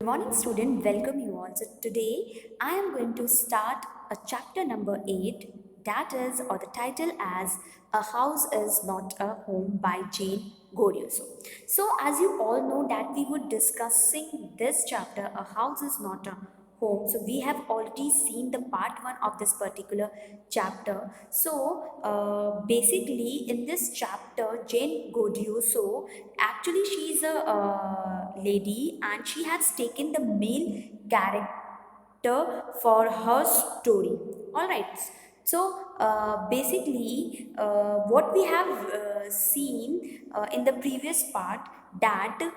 Good morning, student. Welcome you all. So today I am going to start a chapter number 8, that is, or the title as "A House Is Not a Home" by Jane Godioso. So as you all know that we were discussing this chapter, "A House Is Not a Home." So we have already seen the part 1 of this particular chapter. So basically in this chapter, Jane Godioso, actually she's a lady and she has taken the male character for her story. All right. So basically what we have seen in the previous part, that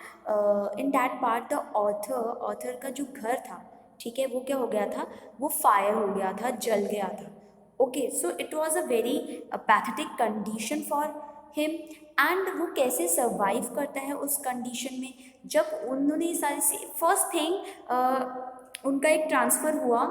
in that part the author का जो घर था, ठीक है, वो क्या हो गया था, वो फायर हो गया था, जल गया था. Okay, so it was a very pathetic condition for him. And वो कैसे सर्वाइव करता है उस कंडीशन में, जब उन्होंने सारी फर्स्ट थिंग उनका एक ट्रांसफ़र हुआ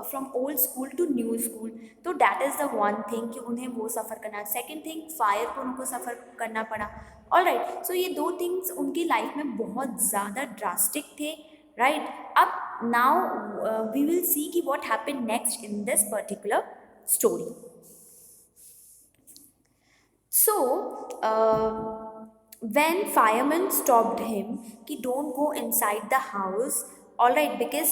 from old school to new school. तो that is the one thing कि उन्हें वो सफ़र करना. सेकेंड थिंग, फायर को उनको सफ़र करना पड़ा. ऑल राइट, सो ये दो थिंग्स उनकी लाइफ में बहुत ज़्यादा ड्रास्टिक थे. राइट, अब नाउ वी विल सी कि what happen next in this particular story. So, when fireman stopped him, कि don't go inside the house, all right, because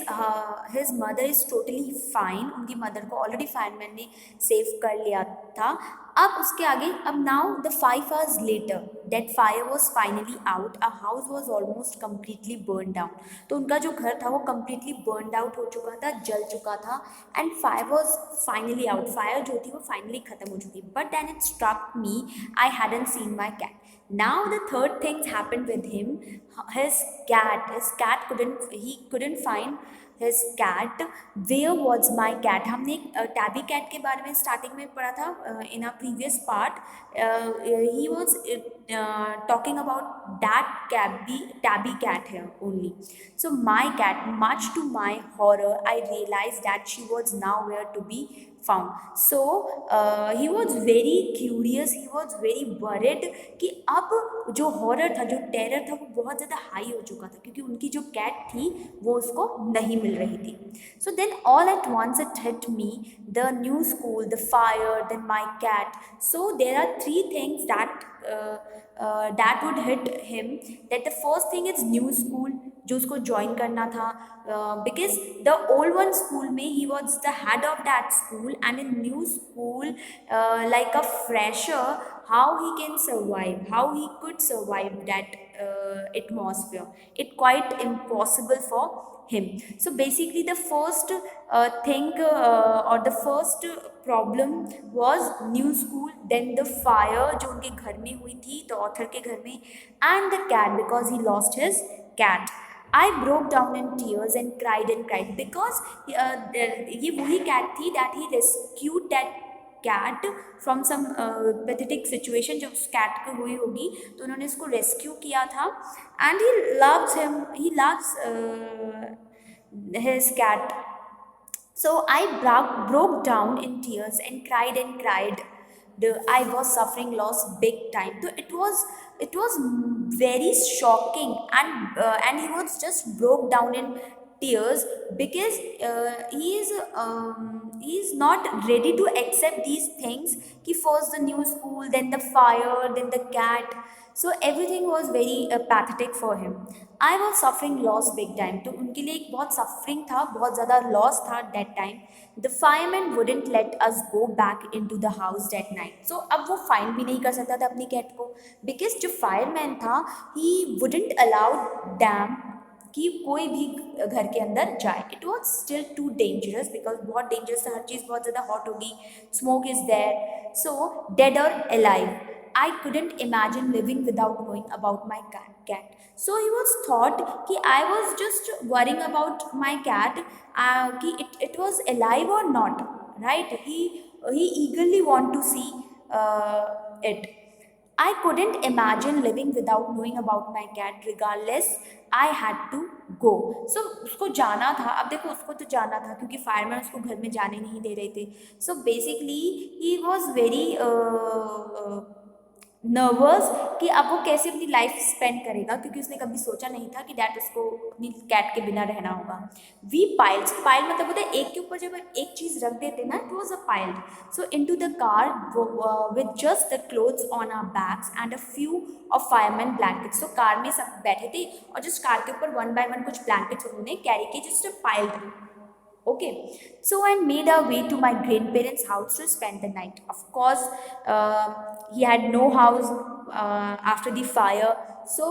his mother is totally fine. उनकी mother को already fireman ने save कर लिया था. अब उसके आगे, अब now the 5 hours later, that fire was finally out. A house was almost completely burned down. तो उनका जो घर था वो completely burned out हो चुका था, जल चुका था. And fire was finally out. Fire जो थी वो finally खत्म हो चुकी. But then it struck me, I hadn't seen my cat. Now the third thing happened with him. He couldn't find his cat. Where was my cat? हमने tabby cat के बारे में स्टार्टिंग में पढ़ा था in a previous part. He was talking about that tabby cat here only. So my cat, much to my horror, I realized that she was nowhere to be found. So he was very curious, he was very worried कि अब जो horror था, जो terror था, वो बहुत ज़्यादा high हो चुका था क्योंकि उनकी जो कैट थी वो उसको नहीं मिल रही थी. So then all at once it hit me, the new school, the fire, then my cat. So there are three things that would hit him. That the first thing is new school जो उसको join करना था, because the old one school में ही was the head of that school, and in new school like a fresher, how he can survive, how he could survive that atmosphere. It quite impossible for him. So basically the first thing or the first problem was new school, then the fire जो उनके घर में हुई थी, the author के घर में, and the cat because he lost his cat. I broke down in tears and cried because ये वही cat थी that he rescued that cat from some pathetic situation जब उस cat को हुई होगी तो उन्होंने इसको rescue किया था. And he loves him, he loves his cat. So I broke down in tears and cried. I was suffering loss big time. So it was very shocking, and he was just broke down in tears because he is not ready to accept these things. Ki first the new school, then the fire, then the cat. So everything was very pathetic for him. I was suffering loss big time. तो उनके लिए एक बहुत suffering था, बहुत ज़्यादा loss था that time. The fireman wouldn't let us go back into the house that night. So अब वो फाइंड भी नहीं कर सकता था अपनी कैट को, बिकॉज जो फायरमैन था ही वुडेंट अलाउ डैम कि कोई भी घर के अंदर जाए. It was still too dangerous because बहुत डेंजरस था, हर चीज़ बहुत ज़्यादा हॉट होगी, smoke is there. So dead or alive, I couldn't imagine living without knowing about my cat. So he was thought कि I was just worrying about my cat, कि it was alive or not, right? He eagerly want to see it. I couldn't imagine living without knowing about my cat. Regardless, I had to go. So उसको जाना था. अब देखो उसको तो जाना था क्योंकि फायरमैन उसको घर में जाने नहीं दे रहे थे. So basically he was very nervous कि अब वो कैसे अपनी लाइफ स्पेंड करेगा, क्योंकि उसने कभी सोचा नहीं था कि डैड उसको अपनी कैट के बिना रहना होगा। वी पाइल्स, पाइल मतलब होता है एक के ऊपर जब एक चीज़ रख देते ना, it was a piled. So into the car with just the clothes on our bags and a few of fireman blankets. तो कार में सब बैठे थे और जस्ट कार के ऊपर वन बाय वन कुछ ब्लैंकेट्स उन्होंने कैरी किए, just a piled. Okay, so I made our way to my grandparents' house to spend the night. Of course, he had no house after the fire, so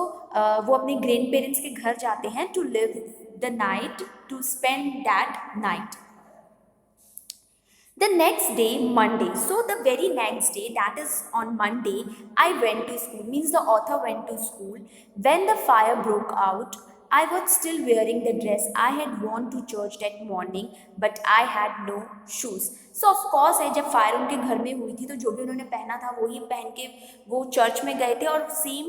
वो अपने grandparents के घर जाते हैं to live the night, to spend that night. The next day, Monday. So the very next day, that is on Monday, I went to school. Means the author went to school. When the fire broke out, I was still wearing the dress I had worn to church that morning, but I had no shoes. So of course है, जब fire उनके घर में हुई थी तो जो भी उन्होंने पहना था वही पहन के वो चर्च में गए थे, और सेम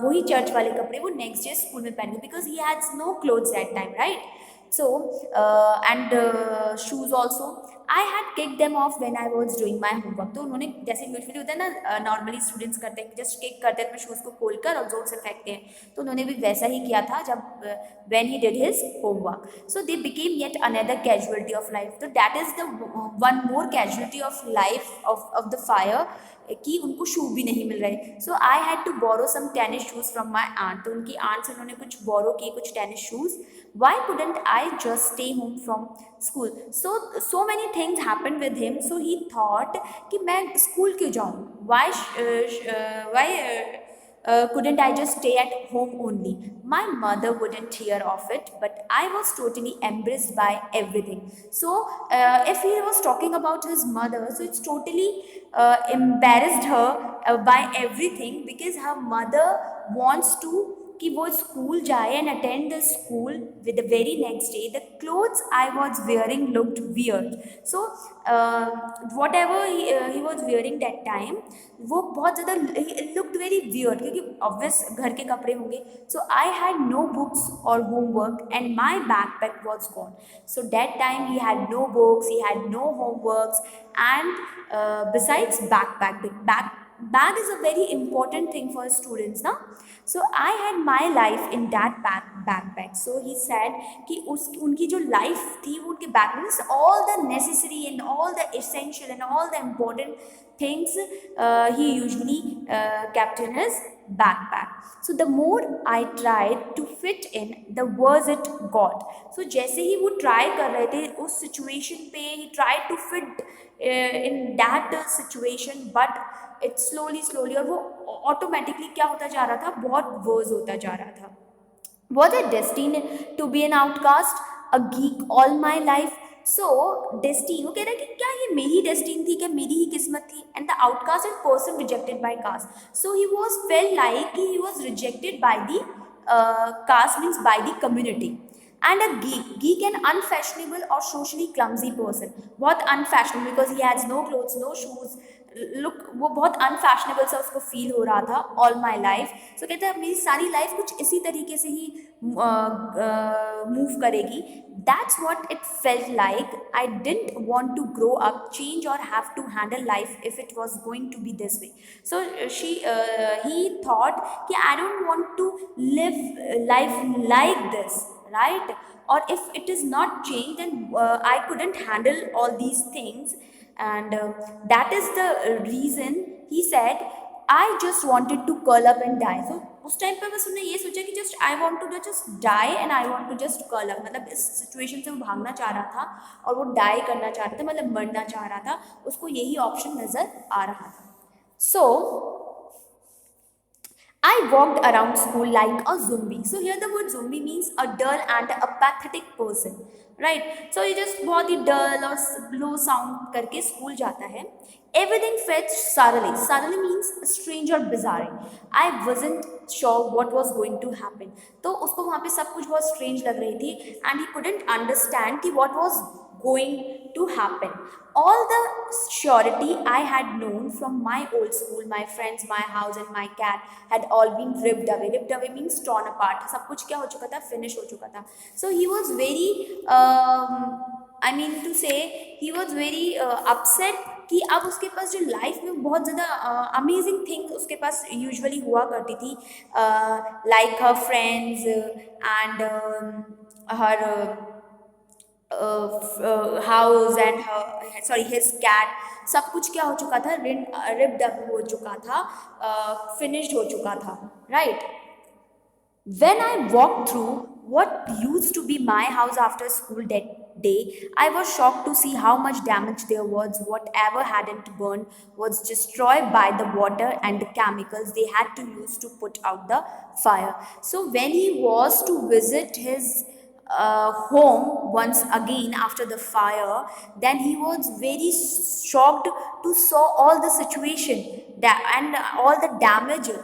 वही चर्च वाले कपड़े वो नेक्स्ट डे स्कूल में पहन गए, because he has no clothes that time, right? So and shoes also I had kicked them off when I was doing my homework. तो उन्होंने जैसे यूजुअली होता है ना, नॉर्मली स्टूडेंट्स करते हैं, जस्ट किक करते हैं अपने शूज़ को खोलकर और जोर से फेंकते हैं, तो उन्होंने भी वैसा ही किया था जब when he did his homework. So they became yet another casualty of life. तो that is the one more casualty of life of the fire, कि उनको शू भी नहीं मिल रहे. So I had to borrow some tennis shoes from my aunt. तो उनकी aunt से उन्होंने कुछ बोरो किए, कुछ tennis shoes. Why couldn't I just stay home from school? So many things happened with him. So he thought कि मैं school क्यों जाऊँ? Why couldn't I just stay at home only? My mother wouldn't hear of it, but I was totally embarrassed by everything. So if he was talking about his mother, so it's totally embarrassed her by everything, because her mother wants to कि वो school जाए and attend the school. With the very next day the clothes I was wearing looked weird. So whatever he was wearing that time, वो बहुत ज़्यादा looked very weird, क्योंकि obvious घर के कपड़े होंगे. So I had no books और homework and my backpack was gone. So that time he had no books, he had no homeworks, and besides backpack, bag is a very important thing for students na. So I had my life in that backpack. So he said कि उनकी जो life थी वो उनके bag में, all the necessary and all the essential and all the important things he usually kept in his backpack. So the more I tried to fit in, the worse it got. So जैसे ही वो try कर रहे थे उस situation पे, he tried to fit in that situation, but it slowly और वो automatically क्या होता जा रहा था, बहुत वर्स होता जा रहा था. Was I destined to be an outcast, a geek all my life? So destined, वो कह रहा है कि क्या ये मेरी डेस्टिन थी, क्या मेरी ही किस्मत थी? And the outcast is person rejected by caste. So he was fail like he was rejected by the caste, means by the community. And a geek an unfashionable or socially clumsy person. बहुत unfashionable because he has no clothes, no shoes. Look वो बहुत unfashionable सा उसको feel हो रहा था all my life. सो कहते हैं मेरी सारी लाइफ कुछ इसी तरीके से ही मूव करेगी. That's what it felt like. I didn't want to grow up, change और have to handle life if it was going to be this way. So he thought कि I don't want to live life like this, right? Or if it is not changed, then I couldn't handle all these things, and that is the reason he said I just wanted to curl up and die. So उस time पे बस उन्होंने ये सोचा कि just I want to just die and I want to just curl up. मतलब इस situation से वो भागना चाह रहा था और वो डाई करना चाह रहा था, मतलब मरना चाह रहा था. उसको यही ऑप्शन नज़र आ रहा था. सो I walked around school like a zombie. So here the word zombie means a dull and a pathetic person, right? So ये just बहुत ही dull और low sound करके school जाता है. Everything felt surreal. Surreal means strange or bizarre. I wasn't sure what was going to happen. तो उसको वहाँ पे सब कुछ बहुत strange लग रही थी, and he couldn't understand कि what was going to happen. All the surety I had known from my old school, my friends, my house and my cat had all been ripped away. Ripped away means torn apart. सब कुछ क्या हो चुका था, finish हो चुका था. So he was very I mean to say he was very upset कि अब उसके पास जो लाइफ में बहुत ज़्यादा अमेजिंग थिंग उसके पास यूजुअली हुआ करती थी, like her friends and her house and sorry his cat, सब कुछ क्या हो चुका था, रिप्ड अप हो चुका था, फिनिश्ड हो चुका था, right. When I walked through what used to be my house after school that day, I was shocked to see how much damage there was. Whatever hadn't burned was destroyed by the water and the chemicals they had to use to put out the fire. So, when he was to visit his home once again after the fire, then he was very shocked to saw all the situation that and all the damage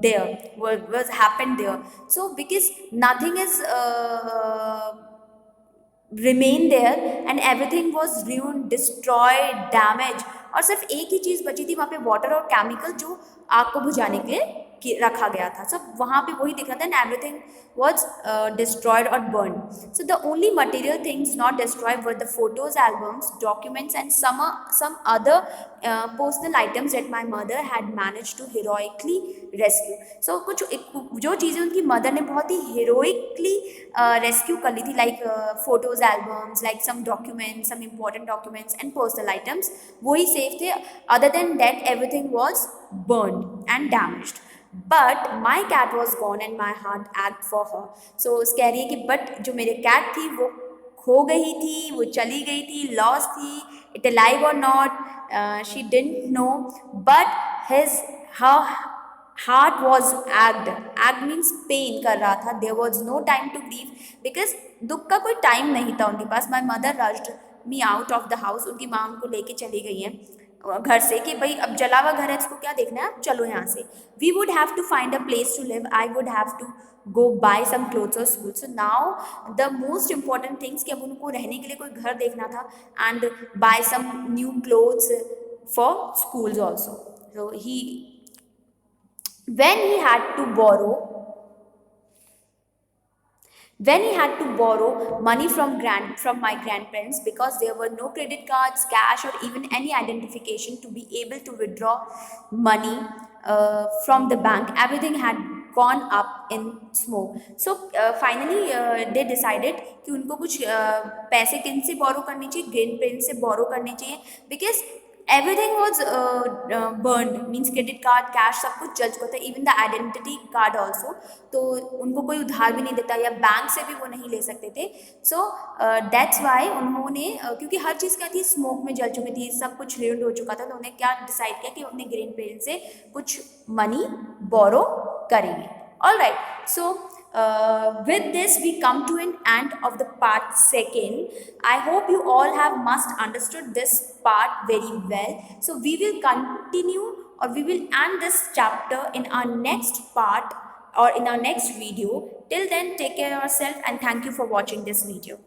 there was happened there. So because nothing is remained there and everything was ruined, destroyed, damaged, और सिर्फ एक ही चीज़ बची थी वहाँ पे, water और chemical जो आग को बुझाने के लिए रखा गया था. सब वहाँ पे वही दिख रहा था and everything was destroyed or burned. So the only material things not destroyed were the photos, albums, documents, and some other personal items that my mother had managed to heroically rescue. So कुछ जो चीज़ें उनकी mother ने बहुत ही heroically rescue कर ली थी, like photos, albums, like some documents, some important documents and personal items, वही safe थे. Other than that, everything was burned and damaged. But my cat was gone and my heart ached for her. So कह रही है कि but जो मेरे cat थी वो खो गई थी, वो चली गई थी, लॉस्ट थी, इट अलाइव और not, she didn't know, but his her heart was ached. Ached means pain कर रहा था. There was no time to grieve because दुख का कोई टाइम नहीं था उनके पास. My mother rushed me out of the house. उनकी माँ उनको लेके चली गई हैं घर से कि भाई अब जला हुआ घर है, इसको क्या देखना है, चलो यहाँ से. We would have to find a place to live. I would have to go buy some clothes और school. So now the most important things कि अब उनको रहने के लिए कोई घर देखना था and buy some new clothes for schools also. So he when he had to borrow money from my grandparents because there were no credit cards, cash, or even any identification to be able to withdraw money from the bank. Everything had gone up in smoke. So finally they decided कि उनको कुछ पैसे किन से borrow करने चाहिए, grandparents से borrow करने चाहिए because everything was burned, means credit card, cash, सब कुछ जल चुका था, even the identity card also. तो उनको कोई उधार भी नहीं देता या बैंक से भी वो नहीं ले सकते थे. So that's why उन्होंने क्योंकि हर चीज़ क्या थी, स्मोक में जल चुकी थी, सब कुछ ruined हो चुका था, तो उन्होंने क्या डिसाइड किया कि अपने ग्रैंड पेरेंट्स से कुछ मनी बोरो करेंगे. All right, so with this we come to an end of the part second. I hope you all have must understood this part very well. So we will continue or we will end this chapter in our next part or in our next video. Till then, take care of yourself and thank you for watching this video.